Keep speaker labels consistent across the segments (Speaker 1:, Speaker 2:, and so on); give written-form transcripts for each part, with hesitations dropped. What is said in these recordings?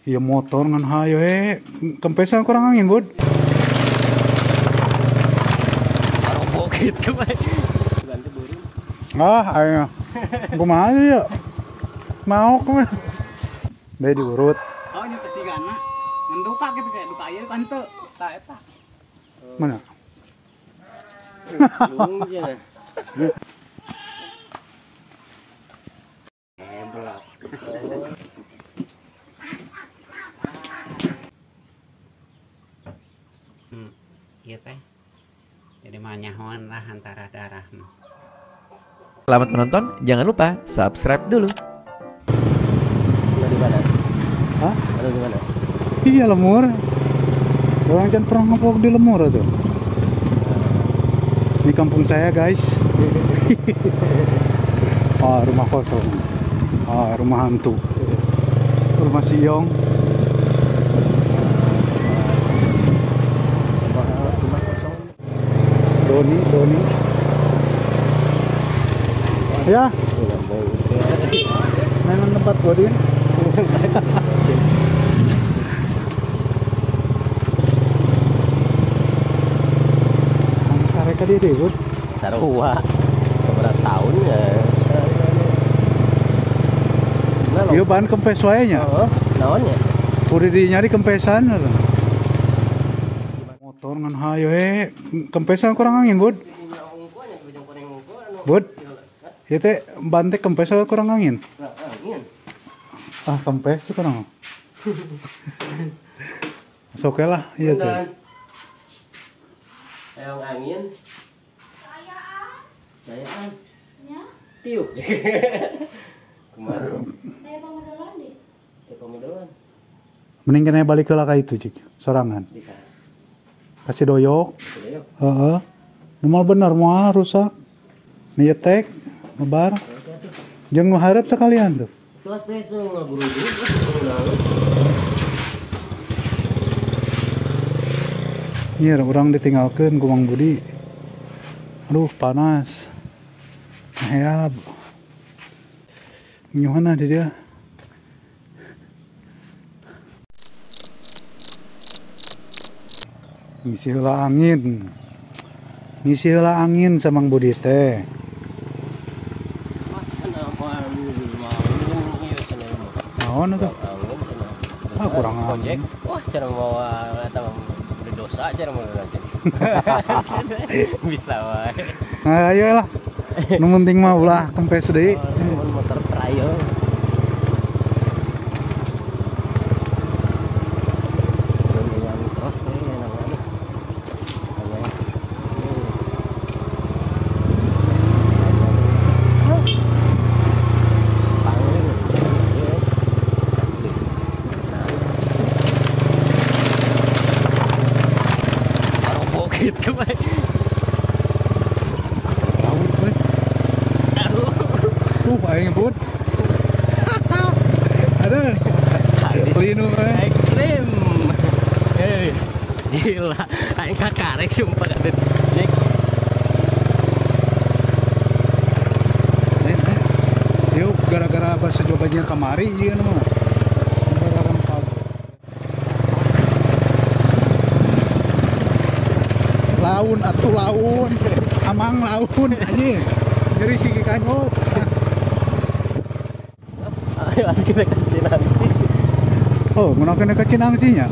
Speaker 1: Ya motor ngan hayo kempesan kurang angin bud.
Speaker 2: Arok gitu bae. Ganti burung.
Speaker 1: Ayo. Kumaha ya? Mau kemana? Bae diurut.
Speaker 2: Oh nya kesigana. Ngenduka gitu kayak duka ieu kan teu. Tah eta.
Speaker 1: Mana?
Speaker 2: Burung je. Belak. Iya teh. Jadi mah nyahoan lah antara darah.
Speaker 3: Selamat menonton, jangan lupa subscribe dulu.
Speaker 2: Ada di mana?
Speaker 1: Hah?
Speaker 2: Ada di mana?
Speaker 1: Iya lemur. Orang jangan pernah ngepok di lemur tuh. Di kampung saya guys. Oh, rumah kosong. Oh, rumah hantu. Rumah siong.
Speaker 2: Rumah kosong.
Speaker 1: Doni. Ya, mainan tempat gua din. Kareka dia deh, bud.
Speaker 2: Sarua. Beberapa tahun ya.
Speaker 1: Iya bahan kempes wae nya.
Speaker 2: Oh, naon ya?
Speaker 1: Udah nyari kempesan. Motor ngan hayo kempesan kurang angin, bud. Bud. Ieu teh bantek kempes kurang angin. Ah, kempes kurang. Sok lah, iya kan.
Speaker 2: Yang angin. Sayaan.
Speaker 4: Ya,
Speaker 2: Tiup. Kumaha?
Speaker 4: kayak pemodelan deh.
Speaker 2: Tiup pemodelan.
Speaker 1: Mending kena balik ke laka itu, Cik. Sorangan.
Speaker 2: Bisa.
Speaker 1: Kasih doyok.
Speaker 2: Sudah yuk.
Speaker 1: Heeh. Normal bener moal rusak. Nyetek, ngebar. Jeung nu hareup sekalian tuh.
Speaker 2: Tuas teh suruh ngaburu-buru.
Speaker 1: Iya, orang ditinggalkan ku Mang Budi. Aduh, panas. Hayab. Gimana dia? Ngisi heula angin. Ngisi heula angin sa Mang Budi teh. Naon atuh? Ah, kurang angin.
Speaker 2: Wah, cara mau eta berdosa cara mau bisa wae.
Speaker 1: Nah, ayo lah. Nu penting mah ulah kempes deui.
Speaker 2: Motor trail. Gitu bae.
Speaker 1: Laut we. Aing ngebut. Aduh. Linu we.
Speaker 2: Ekstrim. Gila, aing kakarek sumpah katut.
Speaker 1: Yuk gara-gara bahasa jawabannya kamari ieu nu. Laun atuh laun. Amang laun anjing. Nyeri sigi kanyot.
Speaker 2: Ayo kita ke Cinangsi.
Speaker 1: Oh, mun kena ke Cinangsi nya.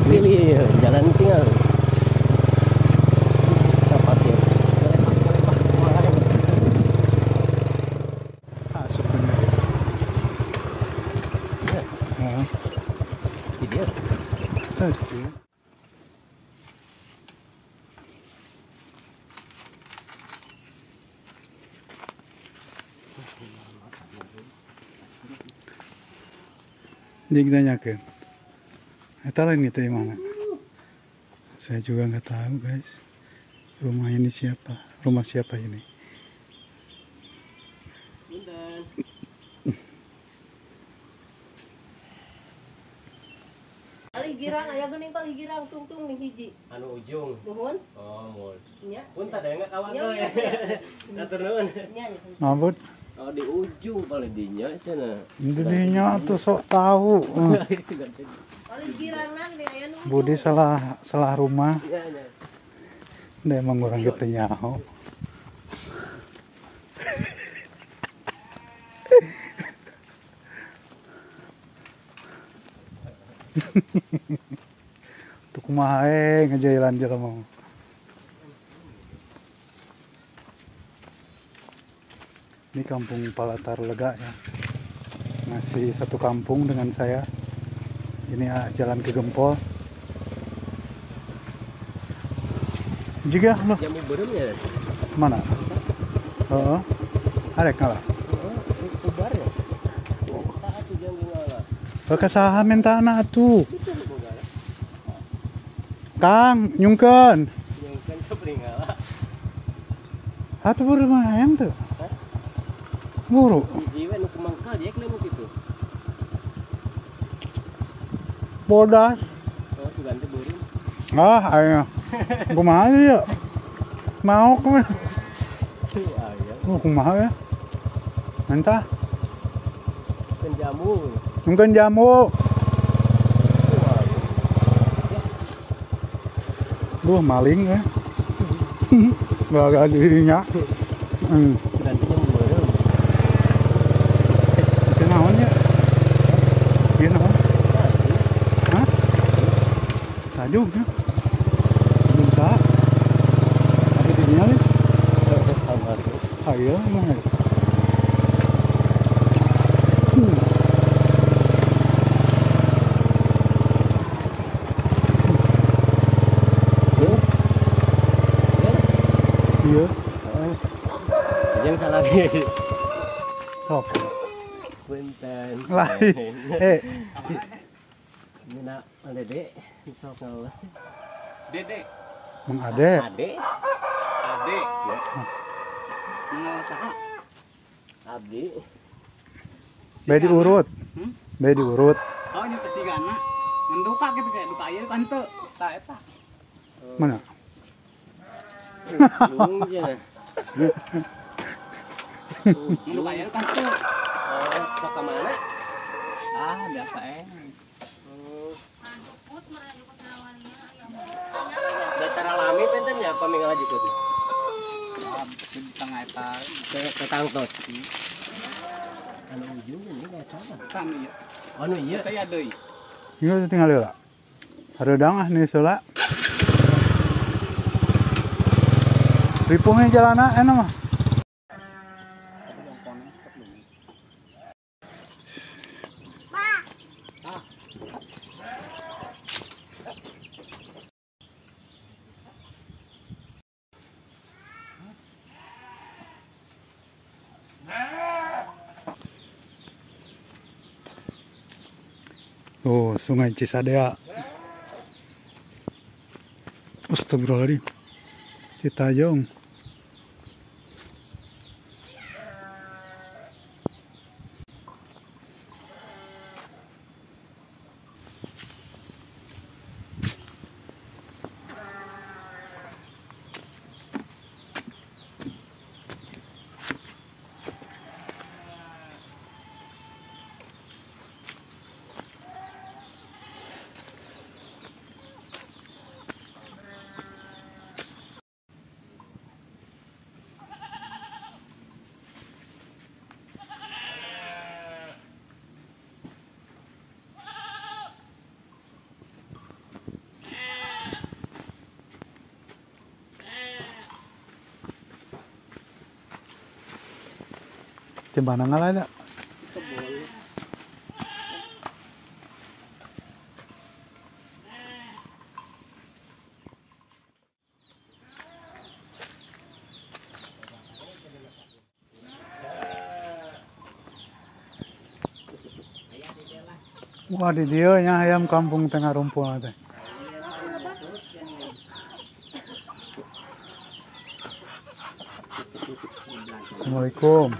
Speaker 2: Pilih jalan tinggal.
Speaker 1: Masuk bener. Heeh.
Speaker 2: Video.
Speaker 1: Tadi. Jadi tanyakan. Eta lain gitu mana? Saya juga nggak tahu guys. Rumah ini siapa? Rumah siapa ini?
Speaker 2: Bundan.
Speaker 4: girang aya geuning paling girang tungtung nih hiji.
Speaker 5: Anu ujung.
Speaker 4: Nuhun.
Speaker 5: Oh, mul.
Speaker 4: Nya.
Speaker 5: Pun tadi enggak kawan
Speaker 4: Nya,
Speaker 5: ya. Atur nuhun.
Speaker 4: Nya.
Speaker 1: Mabut.
Speaker 5: Oh, di ujung paling dinya cenah.
Speaker 1: Intinya tuh sok tahu.
Speaker 4: Paling girang nang nih aya nu.
Speaker 1: Budi salah rumah.
Speaker 5: Iya, iya.
Speaker 1: Dia emang orang kita nyaho. Tuh kumaha ngejailan jelema. Ini kampung Palatar Lega ya. Masih satu kampung dengan saya. Ini jalan ke Gempol. Juga loh.
Speaker 5: Jamu beureum ya.
Speaker 1: Mana? Heeh. Arek ngalah.
Speaker 5: Ubar ya. Tak atuh jeung ngalah.
Speaker 1: Ke saha minta anak atuh. Kang, nyungkeun.
Speaker 5: Yang kan sabri ngalah.
Speaker 1: Atuh buru mah hayang teu. Buru.
Speaker 5: Hiji we nu kumangkal diek leuwih kitu.
Speaker 1: Bodas.
Speaker 5: Oh, sugan teh beureum.
Speaker 1: Ah, ayo. Kumaha ya? Mau kumaha?
Speaker 5: Tuh aya.
Speaker 1: Kumaha ya? Mentah.
Speaker 5: Kan jamu.
Speaker 1: Nyungkeun jamu. Duh, maling ya. Gak dirinya.
Speaker 5: Gantinya beureum.
Speaker 1: Itu naon ya? Ieu naon? Hah? Sajuk ya? Belum sah. Ada di dinya nih. Ayo, emang ya. Iya.
Speaker 5: Jeung salah ge.
Speaker 1: Sok.
Speaker 5: Punten.
Speaker 1: Lain.
Speaker 5: Ini nak Dede sok ngawas.
Speaker 2: Dede.
Speaker 1: Mang Ade.
Speaker 5: Ade.
Speaker 2: Ade. Mengal saha?
Speaker 5: Abdi.
Speaker 1: Bae diurut. Bae diurut.
Speaker 2: Oh, nya teh sigana. Ngan duka gitu kayak duka ieu kan teu. Tah eta.
Speaker 1: Mana?
Speaker 5: Lung cenah.
Speaker 2: Ngan duka ieu kan teu.
Speaker 5: Oh, sok ka mana?
Speaker 2: Ah, biasa
Speaker 5: Datara lami penten ya paminggal jikut.
Speaker 2: Ah, di tengah eta.
Speaker 5: Ke tangtos. Anu ujung ini enggak salah.
Speaker 2: Kan ieu.
Speaker 5: Anu ieu.
Speaker 2: Teh ya deui.
Speaker 1: Ini tinggal heula. Hareudang ah nih seula. Ripuhnya jalana enak mah. Oh, Sungai Cisadea. Astagfirullahaladzim. Citajong. Cemana ngalah ada? Wah di dia nya ayam kampung tengah rumpun teh. Assalamualaikum.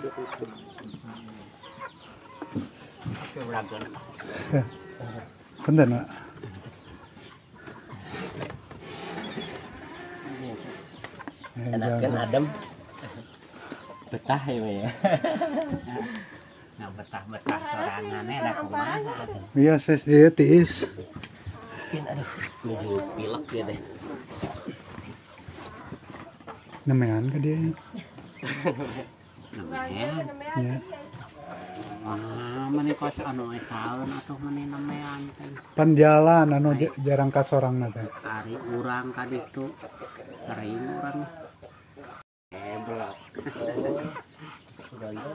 Speaker 1: Punten, Pak.
Speaker 5: Enak kan adem. Betah ya.
Speaker 2: Nah betah-betah sorangannya dah kumaha.
Speaker 1: Iya, saya dietis.
Speaker 5: Mungkin aduh menuju pilek ya deh.
Speaker 1: Nemean ke dia.
Speaker 2: Nemean.
Speaker 1: Ya.
Speaker 2: Mani kos anu taun atau mani nemean teh.
Speaker 1: Pan jalan anu jarang kasorangna teh.
Speaker 2: Ari urang ka ditu. Kering urang. Blok.
Speaker 5: Udah itu.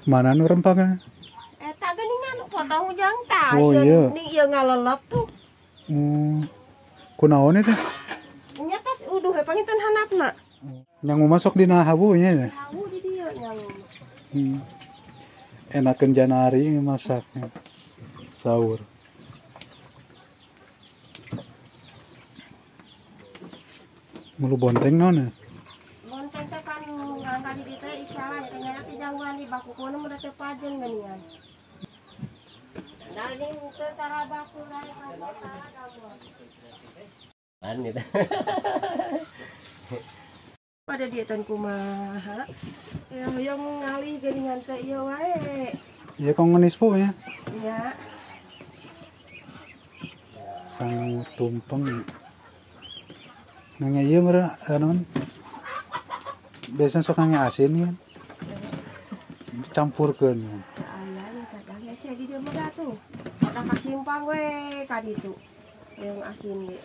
Speaker 1: Mana nu rempahna?
Speaker 4: Eta geuningan potong hujang tah.
Speaker 1: Oh, iya.
Speaker 4: Ning ieu ngalelep tuh.
Speaker 1: Kunaon teh?
Speaker 4: Nya tas uduh we panginten handapna.
Speaker 1: Yang mau masuk dina habunya teh.
Speaker 4: Tahu di dieu nyang.
Speaker 1: Enakeun janari masaknya. Sahur. Mulu bonteng naon ya?
Speaker 4: Lonceng teh kan ngangka di dieu teh icalan teh nya teh jangguan di bakukuna mah teh pajeun geuningan. Nah ini teh cara baku lain cara gabung.
Speaker 5: Kan gitu.
Speaker 4: Pada dia tan kumaha. Ya yang ngalih geuningan teh ieu wae.
Speaker 1: Ya kong ngenis po ya.
Speaker 4: Ya.
Speaker 1: Sang tumpeng. Nanya ieu meureun anu. Biasanya sok nanya asin ya. Campurkeun.
Speaker 4: Ayah kadang ya sih di dieu mah tuh. Kita kasimpang we ka ditu. Yang asin ge.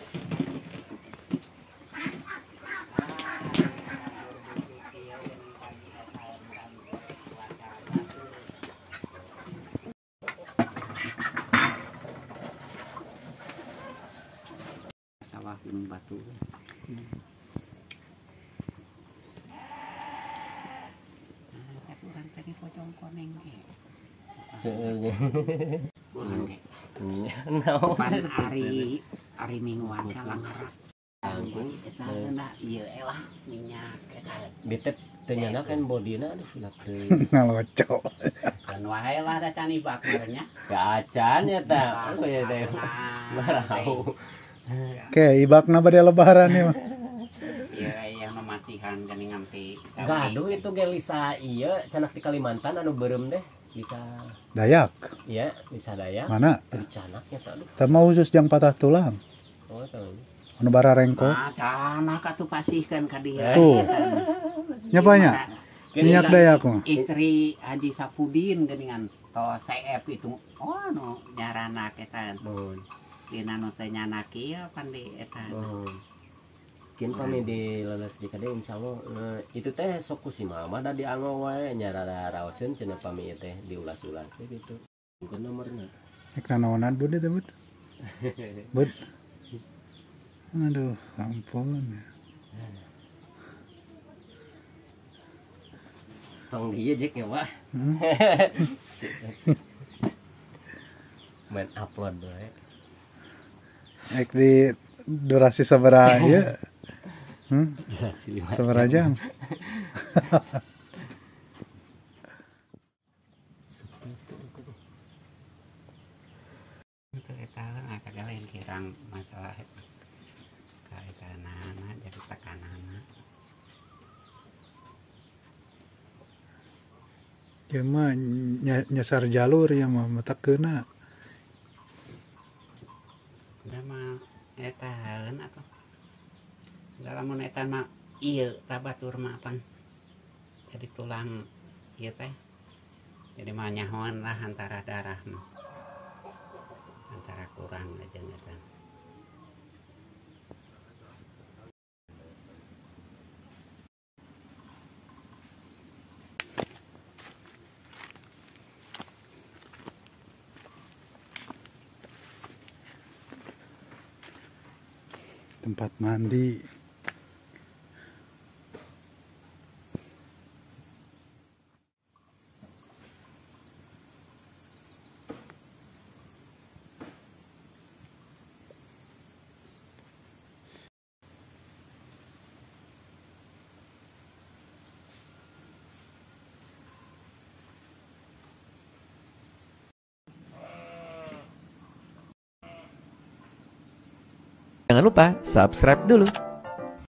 Speaker 2: Sawah gunung batu. Tapi urang tadi pocong koneng ge.
Speaker 5: Seueuh.
Speaker 2: Urang ge.
Speaker 5: Naon?
Speaker 2: Pan ari mingguan teh langar. Eta heula ieu elah minyak eta.
Speaker 5: Bitep teu nyana kan bodina aduh sulap teu.
Speaker 1: Ngaloco.
Speaker 2: Kan wae lah da can ibak nya.
Speaker 5: Kaacan ya ta. Oh ya teh. Marau.
Speaker 1: Oke, ibakna bade lebaran ya.
Speaker 2: Iya yang memasihan geuningan ti.
Speaker 5: Gaduh itu ge Lisa ieu canak di Kalimantan anu beureum deh. Bisa
Speaker 1: Dayak.
Speaker 5: iya, bisa Dayak.
Speaker 1: Mana?
Speaker 5: Di canaknya tah aduh.
Speaker 1: Teu mah khusus yang patah tulang.
Speaker 5: Oh tahu.
Speaker 1: Anu bararengko.
Speaker 2: Canah katu pasihkeun ka dieu.
Speaker 1: Tuh. Nyapanya? Minyak Dayak mah.
Speaker 2: Istri Haji Sapudin geuningan to CF itu. Oh anu nyarana eta.
Speaker 5: Nuhun.
Speaker 2: Dina nu teh nyanak ieu pandi eta.
Speaker 5: Nuhun. Kin pami di leles di kade insyaallah itu teh sok ku si mama da diango wae nya raoseun cenah pami teh diulas-ulas gitu. Mungkin nomorna.
Speaker 1: Ek naonan bud teh bud. Bud. Aduh, ampun.
Speaker 5: Tong dia jek ya, Pak. Main upload bae.
Speaker 1: Ek di durasi sabaraha ieu? Sabaraha jam?
Speaker 2: Itu eta kagak lain kirang masalah eta. Kaitanana jadi tekanana.
Speaker 1: Ya mah nyasar jalur ya mah matakeuna.
Speaker 2: Memang eta haeun atuh. Lamun eta mah ieu tabatur mah pan. Jadi tulang ieu teh. Jadi mah nyahoan lah antara darah mah. Antara kurang aja eta.
Speaker 1: Tempat mandi.
Speaker 3: Jangan lupa subscribe dulu.